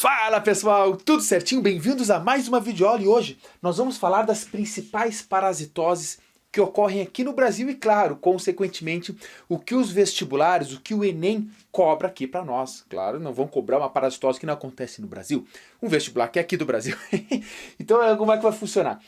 Fala pessoal, tudo certinho? Bem-vindos a mais uma videoaula e hoje nós vamos falar das principais parasitoses que ocorrem aqui no Brasil e, claro, consequentemente, o que os vestibulares, o que o Enem cobra aqui para nós. Claro, não vão cobrar uma parasitose que não acontece no Brasil, um vestibular que é aqui do Brasil. Então, como é que vai funcionar?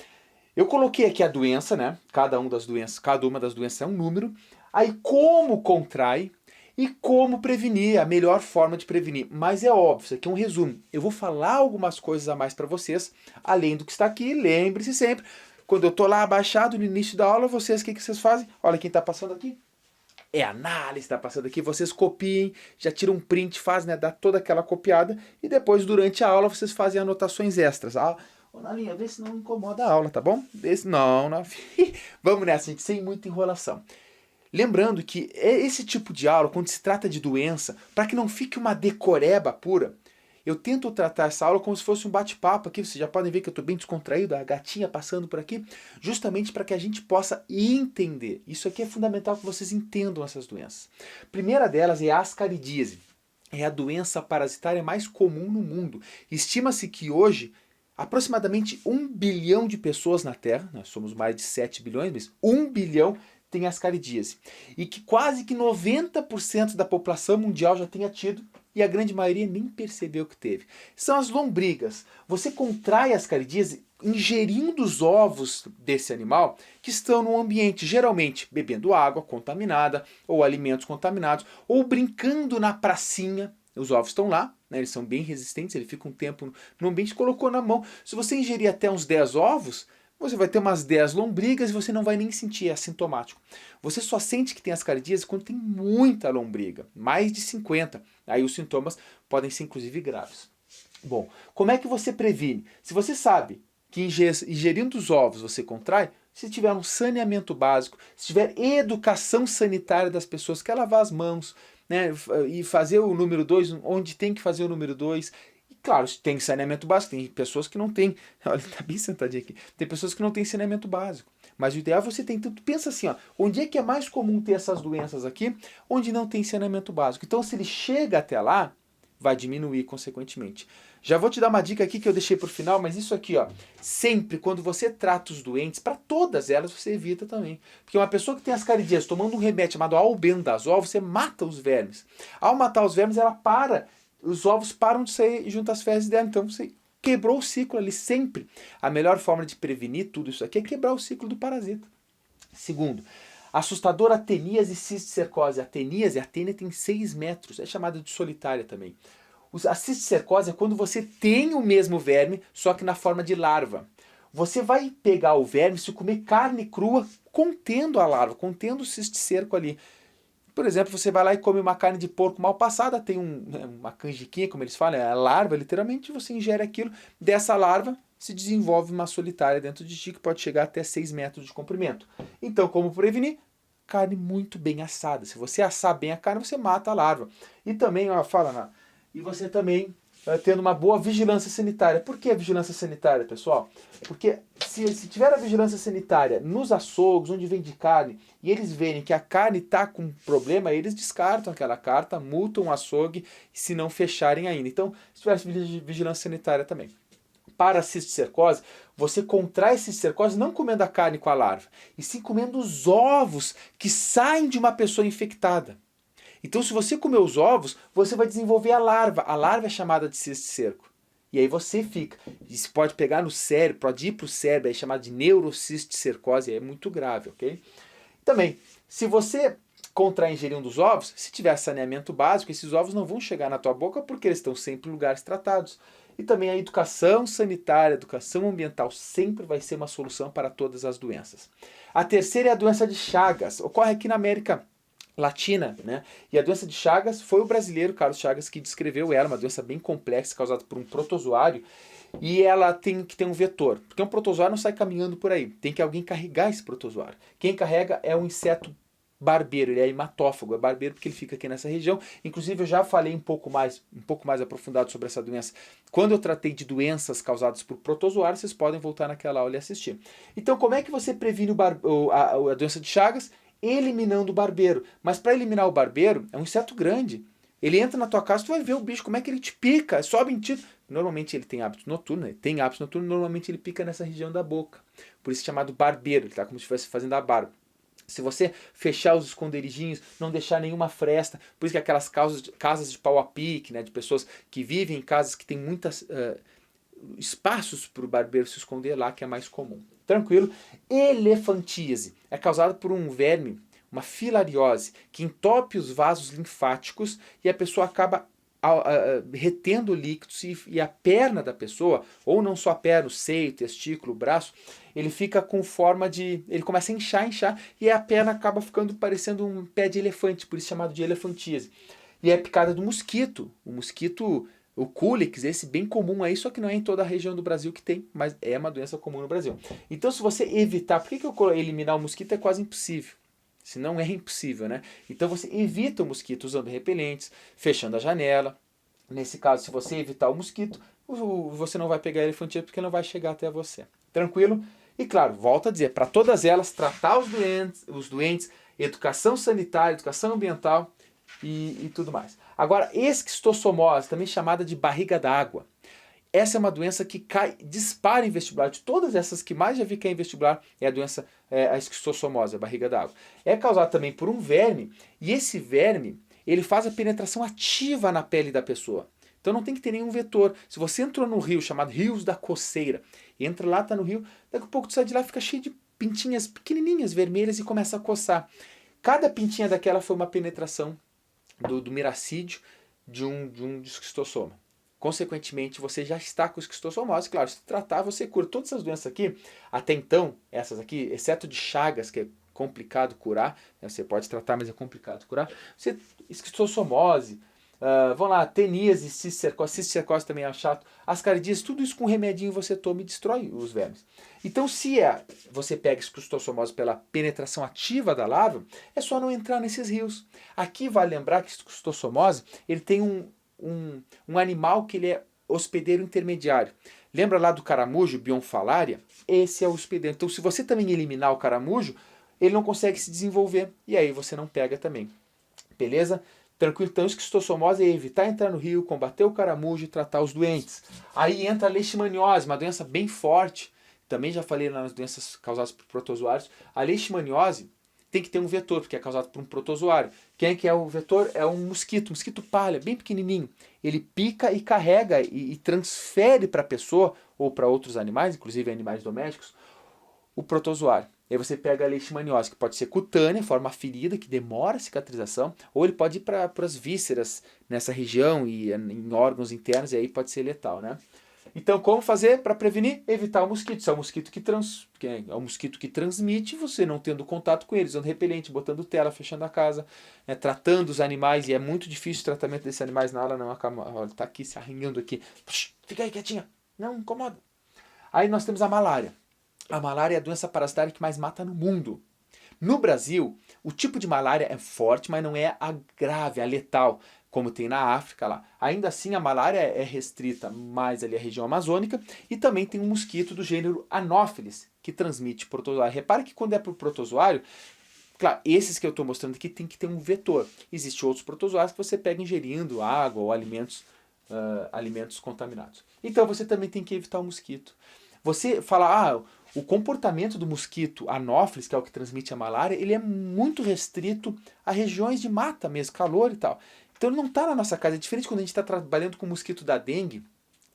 Eu coloquei aqui a doença, né? Cada uma das doenças é um número. Aí como contrai e como prevenir, a melhor forma de prevenir. Mas é óbvio, isso aqui é um resumo. Eu vou falar algumas coisas a mais para vocês, além do que está aqui. Lembre-se sempre, quando eu estou lá abaixado no início da aula, vocês, o que vocês fazem? Olha quem está passando aqui. É análise, está passando aqui, vocês copiem, já tiram um print, fazem, né, dá toda aquela copiada, e depois, durante a aula, vocês fazem anotações extras. Ô, Nalinha, vê se não incomoda a aula, tá bom? Vê se... Não. Vamos nessa, gente, sem muita enrolação. Lembrando que esse tipo de aula, quando se trata de doença, para que não fique uma decoreba pura, eu tento tratar essa aula como se fosse um bate-papo aqui. Vocês já podem ver que eu estou bem descontraído, a gatinha passando por aqui, justamente para que a gente possa entender. Isso aqui é fundamental que vocês entendam essas doenças. A primeira delas é a ascaridíase. É a doença parasitária mais comum no mundo. Estima-se que hoje aproximadamente 1 bilhão de pessoas na Terra, nós somos mais de 7 bilhões, mas 1 bilhão tem ascaridíase. E que quase que 90% da população mundial já tenha tido e a grande maioria nem percebeu que teve. São as lombrigas. Você contrai a ascaridíase ingerindo os ovos desse animal que estão no ambiente, geralmente bebendo água contaminada ou alimentos contaminados ou brincando na pracinha. Os ovos estão lá, né, eles são bem resistentes, ele fica um tempo no ambiente, colocou na mão. Se você ingerir até uns 10 ovos, você vai ter umas 10 lombrigas e você não vai nem sentir, é assintomático. Você só sente que tem ascaridíase quando tem muita lombriga, mais de 50. Aí os sintomas podem ser inclusive graves. Bom, como é que você previne? Se você sabe que ingerindo os ovos você contrai, se tiver um saneamento básico, se tiver educação sanitária das pessoas, quer lavar as mãos, né, e fazer o número 2 onde tem que fazer o número 2. Claro, tem saneamento básico, tem pessoas que não têm, olha, tá bem sentadinho aqui, tem pessoas que não têm saneamento básico. Mas o ideal é você ter, então pensa assim, ó, onde é que é mais comum ter essas doenças aqui? Onde não tem saneamento básico. Então se ele chega até lá, vai diminuir consequentemente. Já vou te dar uma dica aqui que eu deixei para o final, mas isso aqui, ó, sempre quando você trata os doentes, para todas elas você evita também. Porque uma pessoa que tem ascaridíase tomando um remédio chamado albendazol, você mata os vermes. Ao matar os vermes, ela para, os ovos param de sair junto às fezes dela, então você quebrou o ciclo ali sempre. A melhor forma de prevenir tudo isso aqui é quebrar o ciclo do parasita. Segundo, assustadora ateníase cisticercose. A tênia tem 6 metros, é chamada de solitária também. A cisticercose é quando você tem o mesmo verme, só que na forma de larva. Você vai pegar o verme se comer carne crua contendo a larva, contendo o cisticerco ali. Por exemplo, você vai lá e come uma carne de porco mal passada, tem uma canjiquinha, como eles falam, é a larva, literalmente, você ingere aquilo, dessa larva se desenvolve uma solitária dentro de ti que pode chegar até 6 metros de comprimento. Então, como prevenir? Carne muito bem assada. Se você assar bem a carne, você mata a larva. E também, ó, e você também tendo uma boa vigilância sanitária. Por que a vigilância sanitária, pessoal? Porque se tiver a vigilância sanitária nos açougues, onde vende carne, e eles verem que a carne está com problema, eles descartam aquela carta, multam o açougue, se não fecharem ainda. Então, se tiver vigilância sanitária também. Para a cisticercose, você contrai a cisticercose não comendo a carne com a larva, e sim comendo os ovos que saem de uma pessoa infectada. Então, se você comer os ovos, você vai desenvolver a larva. A larva é chamada de cisticerco. E aí você fica. Isso pode pegar no cérebro, pode ir para o cérebro, é chamado de neurocisticercose, é muito grave, ok? Também, se você contrair ingerindo os ovos, se tiver saneamento básico, esses ovos não vão chegar na tua boca porque eles estão sempre em lugares tratados. E também a educação sanitária, a educação ambiental sempre vai ser uma solução para todas as doenças. A terceira é a doença de Chagas. Ocorre aqui na América Latina, né? E a doença de Chagas foi o brasileiro Carlos Chagas que descreveu ela, uma doença bem complexa causada por um protozoário, e ela tem que ter um vetor, porque um protozoário não sai caminhando por aí, tem que alguém carregar esse protozoário. Quem carrega é um inseto barbeiro, ele é hematófago, é barbeiro porque ele fica aqui nessa região. Inclusive eu já falei um pouco mais aprofundado sobre essa doença. Quando eu tratei de doenças causadas por protozoários, vocês podem voltar naquela aula e assistir. Então como é que você previne a doença de Chagas? Eliminando o barbeiro. Mas para eliminar o barbeiro, é um inseto grande. Ele entra na tua casa, tu vai ver o bicho, como é que ele te pica, sobe em ti. Normalmente ele tem hábito noturno, né? Tem hábito noturno, normalmente ele pica nessa região da boca. Por isso é chamado barbeiro, ele tá como se estivesse fazendo a barba. Se você fechar os esconderijinhos, não deixar nenhuma fresta, por isso que aquelas casas de pau a pique, né, de pessoas que vivem em casas que tem muitas espaços para o barbeiro se esconder lá, que é mais comum. Tranquilo? Elefantíase é causado por um verme, uma filariose, que entope os vasos linfáticos e a pessoa acaba retendo líquidos e a perna da pessoa, ou não só a perna, o seio, o testículo, o braço, ele fica com forma de... ele começa a inchar, e a perna acaba ficando parecendo um pé de elefante, por isso chamado de elefantíase. E é picada do mosquito. O mosquito, o Culex, esse bem comum aí, só que não é em toda a região do Brasil que tem, mas é uma doença comum no Brasil. Então, se você evitar... por que eu eliminar o mosquito é quase impossível? Se não é impossível, né? Então você evita o mosquito usando repelentes, fechando a janela. Nesse caso, se você evitar o mosquito, você não vai pegar elefantíase porque não vai chegar até você. Tranquilo? E claro, volto a dizer, para todas elas, tratar os doentes, educação sanitária, educação ambiental e tudo mais. Agora, esquistossomose, também chamada de barriga d'água. Essa é uma doença que dispara em vestibular. De todas essas que mais já vi cair em vestibular, é a doença, a esquistossomose, a barriga d'água. É causada também por um verme, e esse verme, ele faz a penetração ativa na pele da pessoa. Então não tem que ter nenhum vetor. Se você entrou no rio, chamado Rios da Coceira, entra lá, tá no rio, daqui a pouco tu sai de lá, fica cheio de pintinhas pequenininhas, vermelhas, e começa a coçar. Cada pintinha daquela foi uma penetração do miracídio de um esquistossoma. Consequentemente, você já está com esquistossomose. Claro, se tratar, você cura. Todas essas doenças aqui, até então, essas aqui, exceto de Chagas, que é complicado curar, né? Você pode tratar, mas é complicado curar. Você, esquistossomose, vamos lá, teníase, cisticercose também é chato, ascaridíase, tudo isso com remedinho você toma e destrói os vermes. Então, se você pega esquistossomose pela penetração ativa da larva, é só não entrar nesses rios. Aqui vale lembrar que esquistossomose, ele tem um animal que ele é hospedeiro intermediário. Lembra lá do caramujo, Bionfalaria? Esse é o hospedeiro. Então, se você também eliminar o caramujo, ele não consegue se desenvolver. E aí você não pega também. Beleza? Tranquilo? Então, esquistossomose é evitar entrar no rio, combater o caramujo e tratar os doentes. Aí entra a leishmaniose, uma doença bem forte. Também já falei nas doenças causadas por protozoários. A leishmaniose tem que ter um vetor, porque é causado por um protozoário. Quem é que é o vetor? É um mosquito palha, bem pequenininho. Ele pica e carrega e transfere para a pessoa ou para outros animais, inclusive animais domésticos, o protozoário. Aí você pega a leishmaniose, que pode ser cutânea, forma ferida, que demora a cicatrização, ou ele pode ir para as vísceras nessa região e em órgãos internos, e aí pode ser letal, né? Então, como fazer para prevenir? Evitar o mosquito. Se é o mosquito que transmite, você não tendo contato com eles, usando repelente, botando tela, fechando a casa, né, tratando os animais, e é muito difícil o tratamento desses animais na hora, não, olha, tá aqui se arranhando aqui. Fica aí quietinha, não incomoda. Aí nós temos a malária. A malária é a doença parasitária que mais mata no mundo. No Brasil, o tipo de malária é forte, mas não é a grave, a letal, como tem na África lá. Ainda assim, a malária é restrita mais ali à região amazônica, e também tem um mosquito do gênero Anopheles, que transmite protozoário. Repare que quando é para o protozoário, claro, esses que eu estou mostrando aqui tem que ter um vetor. Existem outros protozoários que você pega ingerindo água ou alimentos contaminados. Então você também tem que evitar o mosquito. Você fala, o comportamento do mosquito Anopheles, que é o que transmite a malária, ele é muito restrito a regiões de mata mesmo, calor e tal. Então ele não está na nossa casa. É diferente quando a gente está trabalhando com o mosquito da dengue,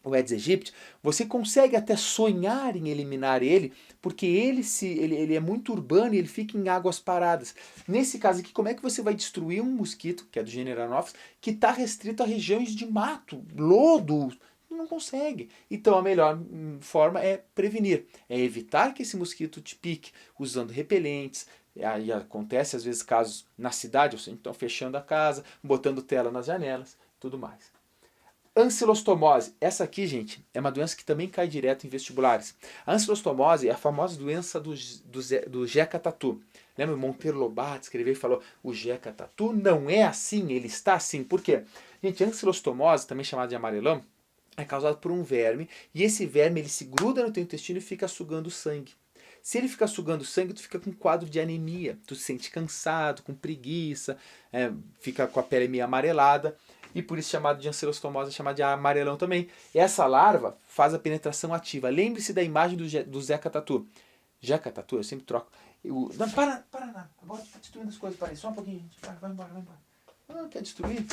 o Aedes aegypti, você consegue até sonhar em eliminar ele, porque ele é muito urbano e ele fica em águas paradas. Nesse caso aqui, como é que você vai destruir um mosquito, que é do gênero Anopheles, que está restrito a regiões de mato, lodo? Não consegue. Então a melhor forma é prevenir, é evitar que esse mosquito te pique, usando repelentes. Aí acontece às vezes casos na cidade, ou seja, então fechando a casa, botando tela nas janelas, tudo mais. Ancilostomose. Essa aqui, gente, é uma doença que também cai direto em vestibulares. A ancilostomose é a famosa doença do Jeca Tatu. Lembra o Monteiro Lobato escreveu e falou, o Jeca Tatu não é assim, ele está assim. Por quê? Gente, a ancilostomose, também chamada de amarelão, é causado por um verme, e esse verme ele se gruda no teu intestino e fica sugando sangue. Se ele fica sugando sangue, tu fica com um quadro de anemia, tu se sente cansado, com preguiça, fica com a pele meio amarelada. e por isso chamado de ancilostomose, chamado de amarelão também. Essa larva faz a penetração ativa. Lembre-se da imagem do Zeca Tatu. Zeca Tatu, eu sempre troco. Não, para nada. Agora está destruindo as coisas. Para aí, só um pouquinho, gente. Vai embora. Não, quer destruir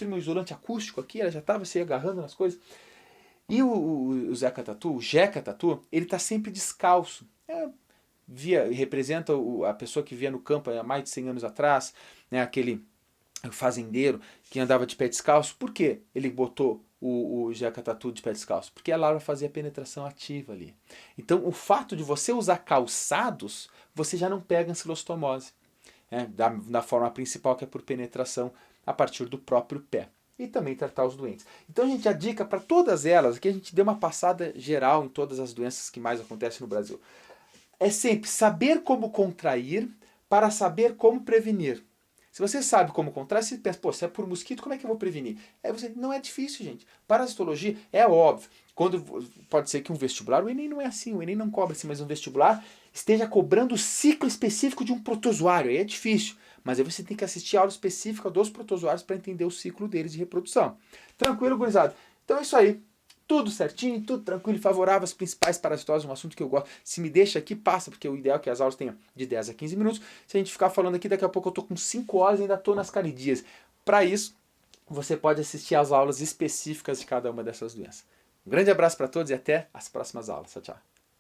meu isolante acústico aqui, ela já estava se agarrando nas coisas. E o Zeca Tatu, o Jeca Tatu, ele está sempre descalço. Representa a pessoa que via no campo há mais de 100 anos atrás, né, aquele fazendeiro que andava de pé descalço. Por que ele botou o Jeca Tatu de pé descalço? Porque a larva fazia penetração ativa ali. Então, o fato de você usar calçados, você já não pega ancilostomose, né, da forma principal, que é por penetração a partir do próprio pé. E também tratar os doentes. Então, gente, a dica para todas elas, aqui a gente deu uma passada geral em todas as doenças que mais acontecem no Brasil, é sempre saber como contrair para saber como prevenir. Se você sabe como contrair, você pensa, pô, se é por mosquito, como é que eu vou prevenir? Não é difícil, gente. Parasitologia é óbvio. Pode ser que um vestibular, o Enem não é assim, o Enem não cobra assim, mas um vestibular esteja cobrando o ciclo específico de um protozoário. Aí é difícil. Mas aí você tem que assistir a aula específica dos protozoários para entender o ciclo deles de reprodução. Tranquilo, gurizada? Então é isso aí. Tudo certinho, tudo tranquilo e favorável às principais parasitoses, um assunto que eu gosto. Se me deixa aqui, passa, porque o ideal é que as aulas tenham de 10 a 15 minutos. Se a gente ficar falando aqui, daqui a pouco eu tô com 5 horas e ainda tô nas canidias. Para isso, você pode assistir às aulas específicas de cada uma dessas doenças. Um grande abraço para todos e até as próximas aulas. Tchau, tchau.